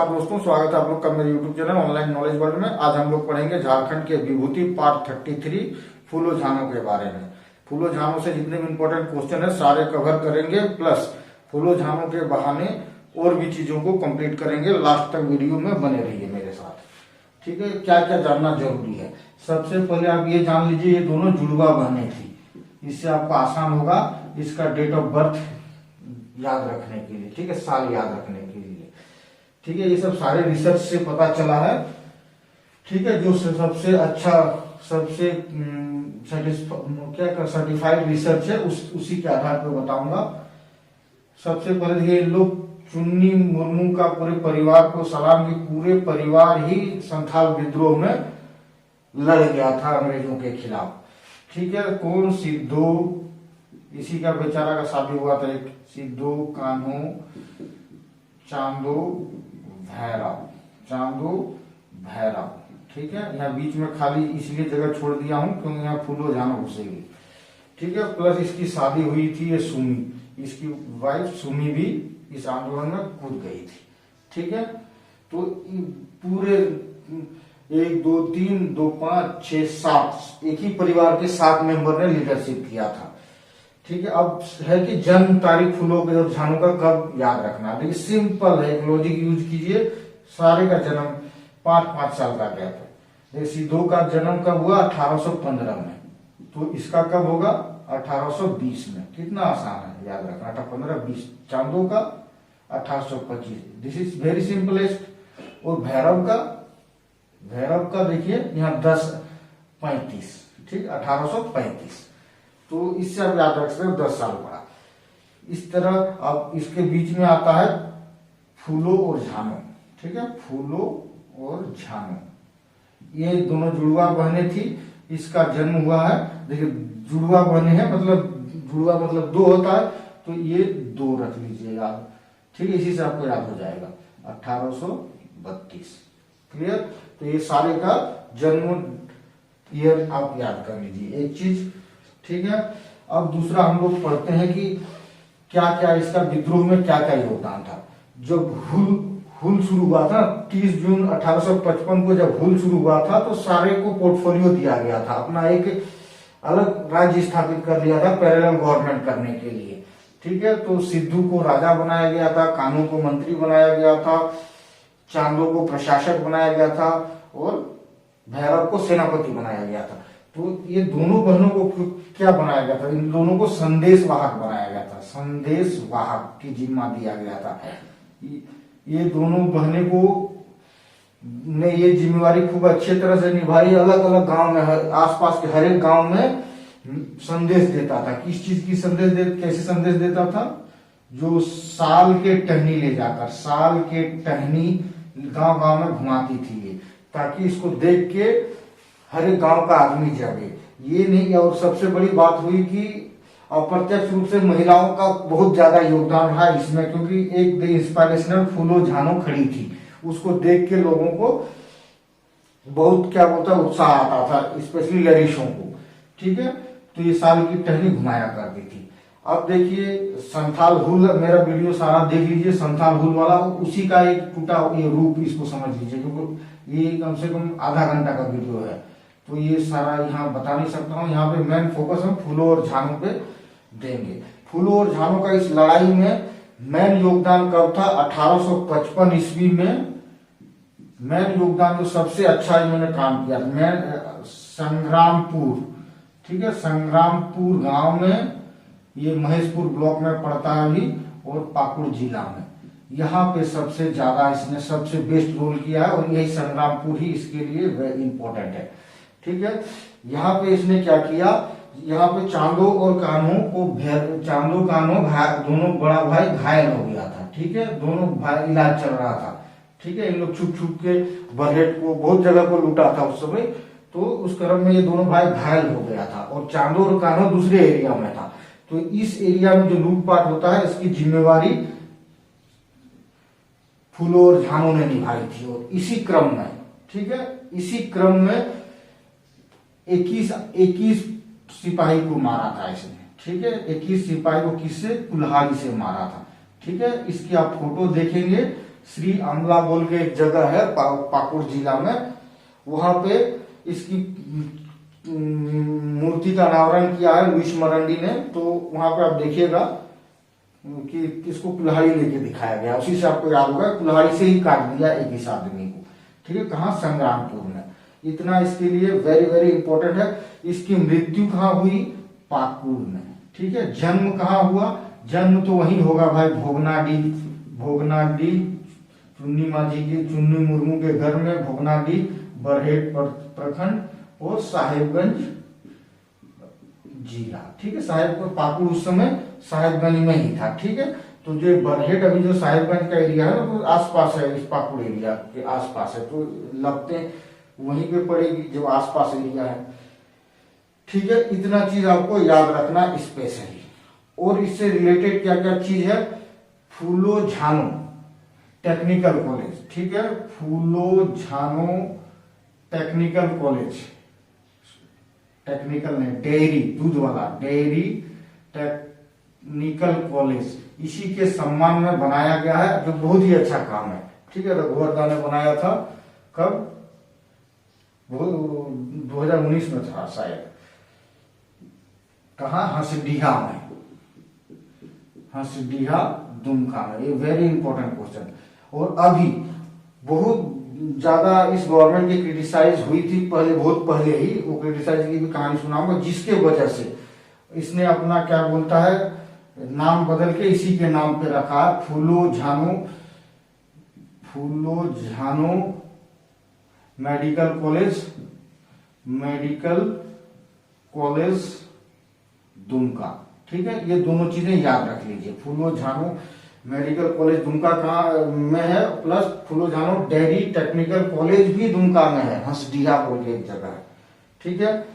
नमस्कार दोस्तों, स्वागत है आप लोग का मेरे YouTube channel online knowledge world में। आज हम लोग पढ़ेंगे झारखंड के विभूति पार्ट 33 फूलो झानो के बारे में। फूलो झानो से जितने भी इंपॉर्टेंट क्वेश्चन है सारे कवर करेंगे, प्लस फूलो झानो के बहाने और भी चीजों को कंप्लीट करेंगे। लास्ट तक वीडियो में बने रहिए मेरे साथ, ठीक है। क्या क्या जानना जरूरी है, सबसे पहले आप ये जान लीजिए, ये दोनों जुड़वा बहनें थी। इससे आपको आसान होगा इसका डेट ऑफ बर्थ याद रखने के लिए, ठीक है, साल याद रखने के लिए, ठीक है। ये सब सारे रिसर्च से पता चला है, ठीक है। जो सबसे अच्छा, सबसे सर्टिफाइड रिसर्च है उसी के आधार पर बताऊंगा। सबसे पहले ये लोग चुन्नी मुर्मू का पूरे परिवार को सलाम की, पूरे परिवार ही संथाल विद्रोह में लड़ गया था अंग्रेजों के खिलाफ, ठीक है। कौन? सिद्धू, इसी का बेचारा का शादी हुआ था, एक सिद्धू कान्हू चांदू भैरव, ठीक है। यहाँ बीच में खाली इसलिए जगह छोड़ दिया हूं क्योंकि यहाँ फूलो झानो घुसेगी, ठीक है। प्लस इसकी शादी हुई थी ये सुमी, इसकी वाइफ सुमी भी इस आंदोलन में कूद गई थी, ठीक है। तो पूरे 1 2 3 2 5 6 7 एक ही परिवार के 7 मेंबर ने लीडरशिप किया था, ठीक है। अब है कि जन्म तारीख फूलो के और झानो का कब याद रखना, लेकिन सिंपल है, एक लॉजिक यूज कीजिए। सारे का जन्म 5-5 साल का गैप है। देखिए सिद्धू का जन्म कब हुआ? 1815 में, तो इसका कब होगा? 1820 में। कितना आसान है याद रखना, 1815-20। चांदो का 1825, दिस इज वेरी सिंपलेस्ट। और भैरव का देखिए यहाँ 1035, ठीक, 1835। तो इससे आप याद रख सकते हो 10 साल पड़ा। इस तरह अब इसके बीच में आता है फूलो और झानो, ठीक है। फूलो और झानो ये दोनों जुड़वा बहनें थी। इसका जन्म हुआ है, देखिए जुड़वा बहनें हैं, जुड़वा मतलब 2 होता है, तो ये 2 रख लीजिएगा, ठीक है। इसी से आपको याद हो जाएगा 1832, क्लियर। तो ये सारे का जन्म ईयर आप याद कर लीजिए, एक चीज, ठीक है। अब दूसरा हम लोग पढ़ते हैं कि क्या क्या इसका विद्रोह में क्या क्या योगदान था। जब हुल शुरू हुआ था 30 जून 1855 को, जब हुल शुरू हुआ था तो सारे को पोर्टफोलियो दिया गया था, अपना एक अलग राज्य स्थापित कर लिया था पैरेलल गवर्नमेंट करने के लिए, ठीक है। तो सिद्धू को राजा बनाया गया था, कान्हू को मंत्री बनाया गया था, चांदो को प्रशासक बनाया गया था और भैरव को सेनापति बनाया गया था। तो ये दोनों बहनों को क्या बनाया गया था? इन दोनों को संदेशवाहक बनाया गया था, संदेशवाहक की जिम्मा दिया गया था। ये दोनों बहनें को ने ये जिम्मेवारी खूब अच्छे तरह से निभाई। अलग अलग गांव में, आसपास के हर एक गांव में संदेश देता था। किस चीज की कैसे संदेश देता था? जो साल के टहनी ले जाकर, साल के टहनी गांव गांव में घुमाती थी ये, ताकि इसको देख के हर एक गांव का आदमी जागे। ये नहीं, और सबसे बड़ी बात हुई कि अप्रत्यक्ष रूप से महिलाओं का बहुत ज्यादा योगदान रहा इसमें, क्योंकि एक द इंस्पिरेशनल फूलो झानो खड़ी थी, उसको देख के लोगों को बहुत क्या बोलता उत्साह आता था, स्पेशली लेडीजों को, ठीक है। तो ये साल की टहनी घुमाया करती थी। अब देखिए संथाल हुल, मेरा वीडियो सारा देख लीजिए, संथाल हुल वाला उसी का एक टूटा ये रूप, इसको समझ लीजिए, क्योंकि ये कम से कम आधा घंटा का वीडियो है, तो ये सारा यहाँ बता नहीं सकता हूँ। यहाँ पे मेन फोकस हम फूलो और झानो पे देंगे। फूलो और झानो का इस लड़ाई में मेन योगदान कब था? 1855 ईस्वी में मेन योगदान, जो सबसे अच्छा इन्होंने काम किया, मेन संग्रामपुर, ठीक है, संग्रामपुर गांव में, ये महेशपुर ब्लॉक में पड़ता है अभी, और पाकुड़ जिला में, यहाँ पे सबसे ज्यादा इसने सबसे बेस्ट रोल किया है, और यही संग्रामपुर ही इसके लिए वेरी इंपॉर्टेंट है, ठीक है। यहाँ पे इसने क्या किया, यहाँ पे चांदो और कान्हू को, चांदो कान्हू दोनों बड़ा भाई घायल हो गया था, ठीक है। दोनों भाई इलाज चल रहा था, ठीक है। इन लोग छुप छुप के बरहेट को, बहुत जगह को लूटा था उस समय, तो उस क्रम में ये दोनों भाई घायल हो गया था, और चांदो और कान्हू दूसरे एरिया में था। तो इस एरिया में जो लूटपाट होता है, इसकी जिम्मेवारी फूलो और झानो ने निभाई थी। और इसी क्रम में, ठीक है, इसी क्रम में 21 सिपाही को मारा था इसने, ठीक है। 21 सिपाही को किससे? कुल्हाड़ी से मारा था, ठीक है। इसकी आप फोटो देखेंगे श्री अमला बोल के एक जगह है पाकुड़ जिला में, वहां पे इसकी मूर्ति का अनावरण किया है लुइस मरांडी ने। तो वहां पे आप देखिएगा कि इसको कुल्हाड़ी लेके दिखाया गया, उसी से आपको याद होगा कुल्हाड़ी से ही काट दिया एक इस आदमी को, ठीक है। कहाँ? संग्रामपुर में। इतना इसके लिए वेरी वेरी इंपॉर्टेंट है। इसकी मृत्यु कहाँ हुई? पाकुड़ में, ठीक है। जन्म कहाँ हुआ? जन्म तो वही होगा भाई, भोगनाडी चुन्नी मांझी के, चुन्नी मुर्मू के घर में, भोगनाडी बरहेट प्रखंड और साहेबगंज जिला, ठीक है। साहेबगंज पाकुड़ उस समय साहेबगंज में ही था, ठीक है। तो जो बरहेट अभी जो साहेबगंज का एरिया है वो आसपास है, इस पाकुड़ एरिया के आसपास है, तो लगते वहीं पे पड़ेगी जो आसपास एरिया है, ठीक है। इतना चीज आपको याद रखना स्पेशली। और इससे रिलेटेड क्या क्या चीज है? फूलो झानो टेक्निकल कॉलेज, ठीक है। फूलो झानो टेक्निकल कॉलेज, टेक्निकल नहीं, डेयरी दूध वाला, डेयरी टेक्निकल कॉलेज, इसी के सम्मान में बनाया गया है, जो बहुत ही अच्छा काम है, ठीक है। रघुवर दा ने बनाया था, कब? 2019 में था शायद। कहा? हंसडीहा में, हंसडीहा दुमका में। ये वेरी इंपॉर्टेंट क्वेश्चन। और अभी बहुत ज्यादा इस गवर्नमेंट की क्रिटिसाइज हुई थी पहले, बहुत पहले ही, वो क्रिटिसाइज की भी कहानी सुनाऊंगा, जिसके वजह से इसने अपना क्या बोलता है नाम बदल के इसी के नाम पे रखा है, फूलो झानो मेडिकल कॉलेज दुमका, ठीक है। ये दोनों चीजें याद रख लीजिए। फूलो झानो मेडिकल कॉलेज दुमका कहाँ में है, प्लस फूलो झानो डेयरी टेक्निकल कॉलेज भी दुमका में है, हंसडीहा बोल के एक जगह है, ठीक है।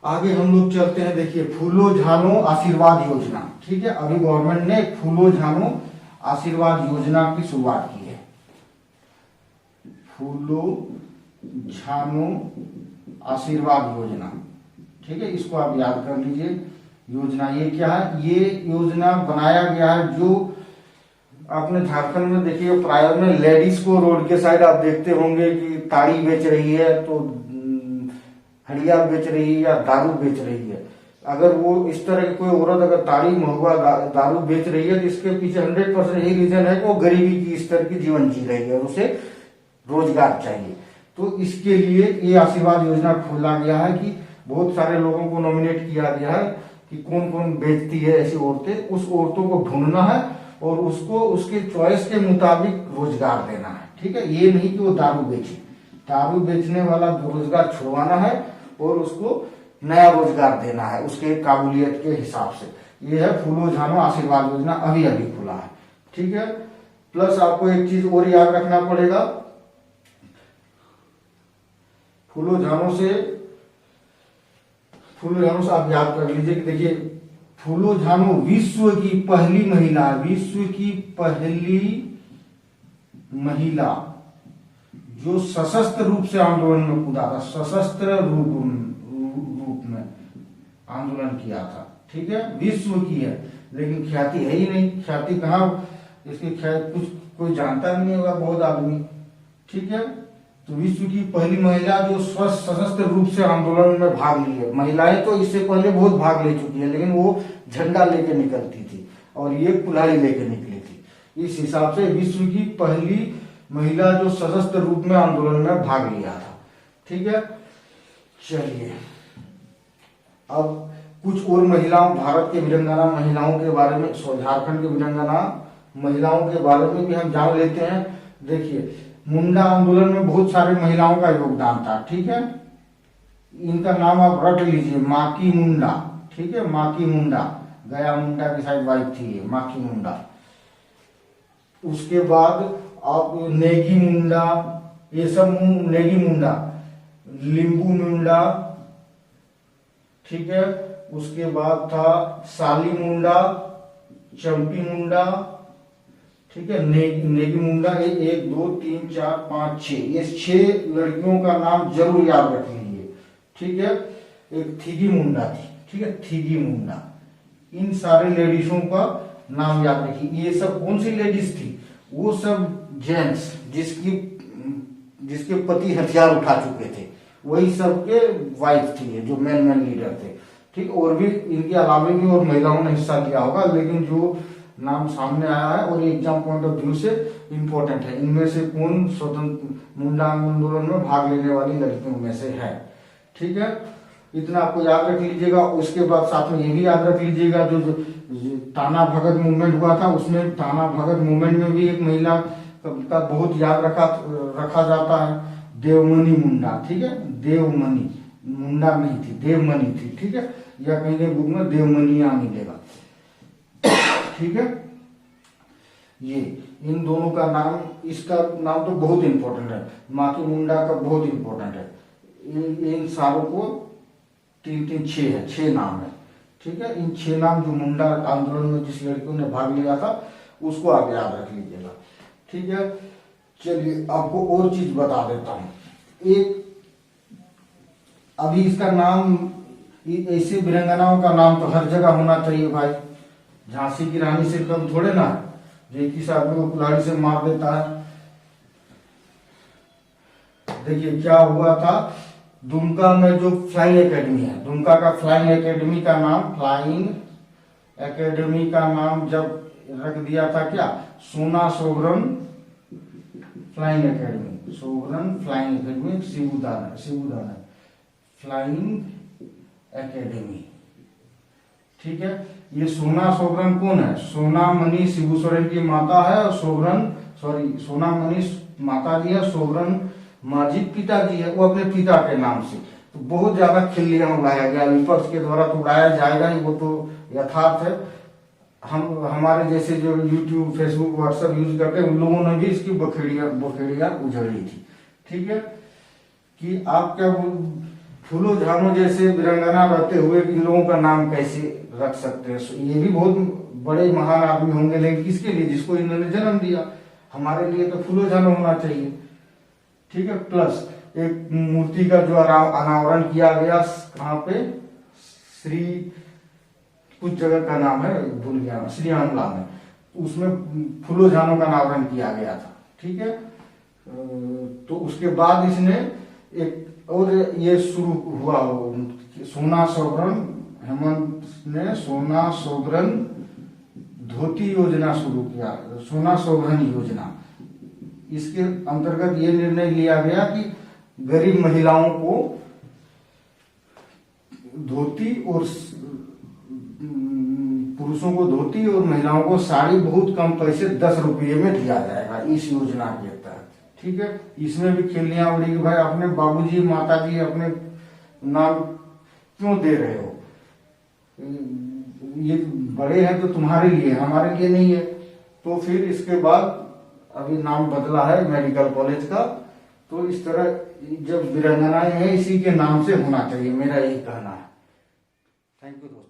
आगे हम लोग चलते हैं। देखिए फूलो झानो आशीर्वाद योजना, ठीक है। अभी गवर्नमेंट ने फूलो झानो आशीर्वाद योजना की शुरुआत की है। फूलो झानो आशीर्वाद योजना, ठीक है। इसको आप याद कर लीजिए। योजना ये क्या है? ये योजना बनाया गया है, जो आपने झारखंड में देखिए प्राय में लेडीज को रोड के साइड आप देखते होंगे कि ताड़ी बेच रही है, तो हड़िया बेच रही है या दारू बेच रही है। अगर वो इस तरह की कोई औरत अगर ताड़ी महुआ दारू बेच रही है, तो इसके पीछे 100% यही रीजन है कि वो गरीबी की स्तर की जीवन जी रही है और उसे रोजगार चाहिए। तो इसके लिए ये आशीर्वाद योजना खोला गया है कि बहुत सारे लोगों को नॉमिनेट किया गया है कि कौन कौन बेचती है ऐसी औरतें, उस औरतों को ढूंढना है और उसको उसके चॉइस के मुताबिक रोजगार देना है, ठीक है। ये नहीं कि वो दारू बेचे, दारू बेचने वाला रोजगार छुड़वाना है और उसको नया रोजगार देना है उसके काबिलियत के हिसाब से। ये है फूलो झानो आशीर्वाद योजना, अभी अभी खुला है, ठीक है। प्लस आपको एक चीज और याद रखना पड़ेगा, फूलो झानो से आप याद कर लीजिए कि देखिए फूलो झानो विश्व की पहली महिला जो सशस्त्र रूप से आंदोलन में कूदा था, सशस्त्र रूप में आंदोलन किया था, ठीक है। विश्व की है, लेकिन ख्याति है ही नहीं। ख्याति कहाँ? इसकी ख्याति कुछ कोई जानता नहीं होगा, बहुत आदमी, ठीक है। तो विश्व की पहली महिला जो सशस्त्र रूप से आंदोलन में भाग ली है। महिलाएं तो इससे पहले बहुत भाग ले चुकी है, लेकिन वो झंडा लेके निकलती थी और ये कुल्हाड़ी लेके निकली थी। इस हिसाब से विश्व की पहली महिला जो सशस्त्र रूप में आंदोलन में भाग लिया था, ठीक है। चलिए अब कुछ और महिलाओं, भारत के वीरांगना महिलाओं के बारे में, झारखंड के वीरांगना महिलाओं के बारे में भी हम जान लेते हैं। देखिए मुंडा आंदोलन में बहुत सारी महिलाओं का योगदान था, ठीक है। इनका नाम आप रट लीजिए, माकी मुंडा, ठीक है। माकी मुंडा गया मुंडा की शायद वाइफ थी ये, माकी मुंडा। उसके बाद आप नेगी मुंडा, ये सब नेगी मुंडा, लिंबू मुंडा, ठीक है। उसके बाद था साली मुंडा, चंपी मुंडा, ठीक है। नेगी मुंडा। 1 2 3 4 5 6, ये 6 लड़कियों का नाम जरूर याद रख लीजिए, ठीक है। एक थीगी मुंडा थी, ठीक है, थीगी मुंडा। इन सारे लेडीजों का नाम याद रखिए। ये सब कौन सी लेडीज थी? वो सब जेंट्स जिसके पति हथियार उठा चुके थे, वही सब के वाइफ थी, जो मेन लीडर थे। ठीक, और भी इनके अलावा भी और महिलाओं ने हिस्सा लिया होगा, लेकिन जो नाम सामने आया है और एग्जाम पॉइंट ऑफ व्यू से इम्पोर्टेंट है, इनमें से कौन स्वतंत्र मुंडा आंदोलन में भाग लेने वाली लड़कियों में से है। ठीक है, इतना आपको याद रख लीजिएगा। उसके बाद साथ में ये भी याद रख लीजिएगा, जो टाना भगत मूवमेंट हुआ था, उसमें टाना भगत मूवमेंट में भी एक महिला का बहुत याद रखा जाता है, देवमणि मुंडा। ठीक है, देवमणि मुंडा नहीं थी, देवमणि थी। ठीक है, या कहीं बुक में देवमणिया मिलेगा। ठीक है, ये इन दोनों का नाम, इसका नाम तो बहुत इंपॉर्टेंट है, माकी मुंडा का बहुत इंपॉर्टेंट है। इन सारों को 6 नाम है। ठीक है, इन 6 नाम जो मुंडा आंदोलन में जिस लड़कियों ने भाग लिया था उसको आप याद रख लीजिएगा। ठीक है, चलिए आपको और चीज बता देता हूं। एक अभी इसका नाम, ऐसे वीरांगनाओं का नाम तो हर जगह होना चाहिए भाई। झांसी की रानी से कम थोड़े ना, जो किसी आदमी को कुल्हाड़ी से मार देता है। देखिए क्या हुआ था, दुमका में जो फ्लाइंग एकेडमी है, दुमका का फ्लाइंग एकेडमी का नाम जब रख दिया था क्या, Sona Sobaran flying academy, Sobaran flying academy, शिबूदाना फ्लाइंग एकेडमी। ठीक है, ये सोना सोबरन कौन है, सोना मणि शिबू सोरेन की माता है, और सोना मणि माता जी है, सोबरन माजिद पिताजी है, वो अपने पिता के नाम से। तो बहुत ज्यादा खिल्लियां उड़ाया गया, विपक्ष के द्वारा तो उड़ाया जाएगा ही, वो तो यथार्थ है। हमारे जैसे जो यूट्यूब फेसबुक व्हाट्सएप यूज करते हैं, उन लोगों ने भी इसकी बखेड़ियां उजड़ी थी। ठीक है, कि आप क्या फूलो झानो जैसे वीरांगना रहते हुए इन लोगों का नाम कैसे रख सकते हैं। ये भी बहुत बड़े महान आदमी होंगे, लेकिन किसके लिए, जिसको इन्होंने जन्म दिया। हमारे लिए तो फूलो झानो होना चाहिए। ठीक है, प्लस एक मूर्ति का जो अनावरण किया गया, कहाँ पे, श्री कुछ जगह का नाम है भूल गया, श्री आमला में, उसमें फूलो झानो का अनावरण किया गया था। ठीक है, तो उसके बाद इसने एक और ये शुरू हुआ, सोना सोबरन, हेमंत ने सोना सोबरन धोती योजना शुरू किया, सोना सोबरन योजना। इसके अंतर्गत ये निर्णय लिया गया कि गरीब महिलाओं को धोती और पुरुषों को धोती और महिलाओं को साड़ी बहुत कम पैसे 10 रुपये में दिया जाएगा इस योजना के तहत। ठीक है, इसमें भी खिल्लियां उड़ी कि भाई अपने बाबूजी माताजी अपने नाम क्यों दे रहे हो, ये बड़े हैं तो तुम्हारे लिए, हमारे लिए नहीं है। तो फिर इसके बाद अभी नाम बदला है मेडिकल कॉलेज का। तो इस तरह जब वीरांगनाएं हैं, इसी के नाम से होना चाहिए, मेरा यही कहना है। थैंक यू दोस्तों।